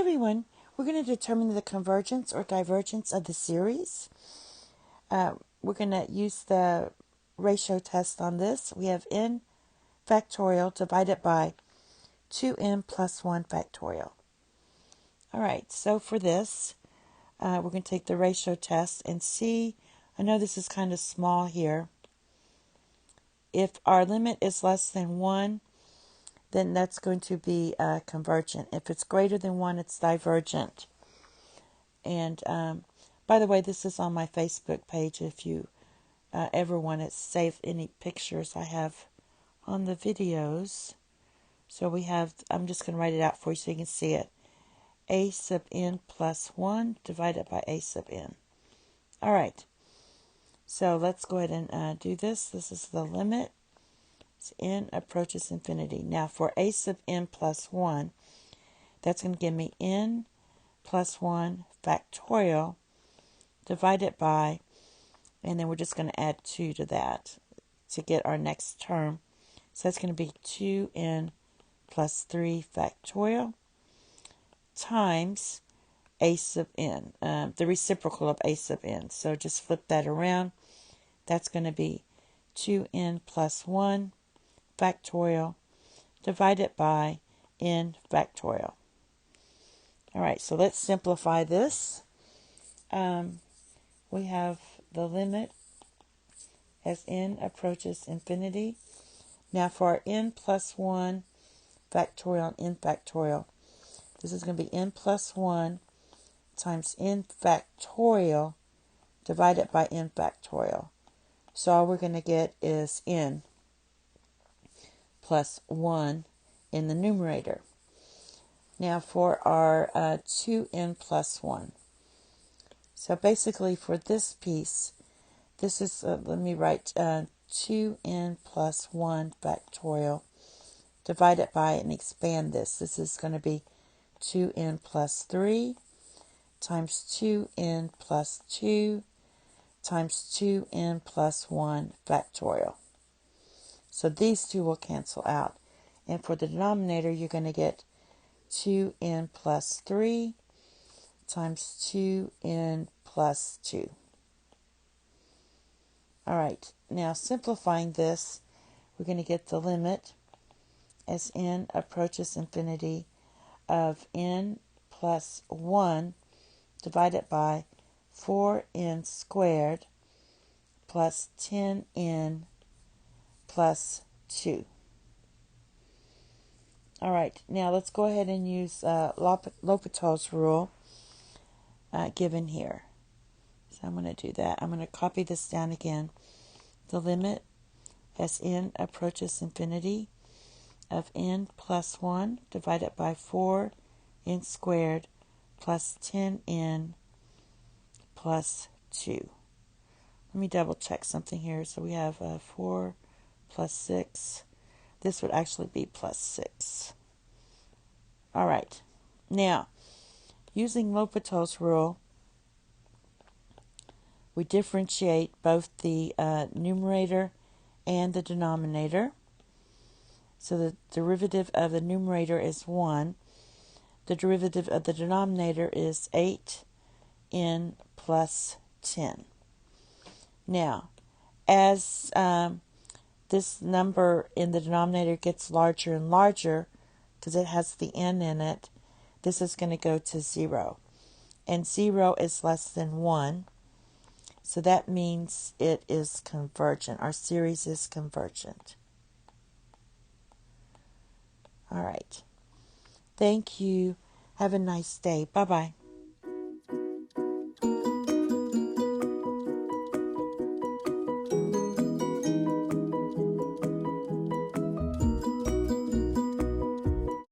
everyone, we're going to determine the convergence or divergence of the series. We're going to use the ratio test on this. We have n factorial divided by 2n plus 1 factorial. All right, so for this, we're going to take the ratio test and see. I know this is kind of small here. If our limit is less than 1, then that's going to be convergent. If it's greater than 1, it's divergent. And by the way, this is on my Facebook page if you ever want to save any pictures I have on the videos. So we have, I'm just going to write it out for you so you can see it. A sub n plus 1 divided by a sub n. All right. So let's go ahead and do this. This is the limit. As n approaches infinity. Now for a sub n plus 1, that's going to give me n plus 1 factorial divided by, and then we're just going to add 2 to that to get our next term. So that's going to be 2n plus 3 factorial times a sub n, the reciprocal of a sub n. So just flip that around. That's going to be 2n plus 1 factorial divided by n factorial. All right, so let's simplify this. We have the limit as n approaches infinity. Now for our n plus 1 factorial and n factorial, this is going to be n plus 1 times n factorial divided by n factorial. So all we're going to get is n plus 1 in the numerator. Now for our 2n plus 1. So basically for this piece, this is, let me write 2n plus 1 factorial divided by and expand this. This is going to be 2n plus 3 times 2n plus 2 times 2n plus 1 factorial. So these two will cancel out. And for the denominator, you're going to get 2n plus 3 times 2n plus 2. All right, now simplifying this, we're going to get the limit as n approaches infinity of n plus 1 divided by 4n squared plus 10n plus 2. All right, now let's go ahead and use LHopitals Rule given here. So I'm going to do that. I'm going to copy this down again. The limit as n approaches infinity of n plus 1 divided by 4n squared plus 10n plus 2. Let me double check something here. So we have 4 plus 6. This would actually be plus 6. All right. Now, using LHopitals Rule, we differentiate both the numerator and the denominator. So the derivative of the numerator is 1. The derivative of the denominator is 8n plus 10. Now, as this number in the denominator gets larger and larger, because it has the n in it, this is going to go to 0. And 0 is less than 1. So that means it is convergent. Our series is convergent. All right. Thank you. Have a nice day. Bye-bye.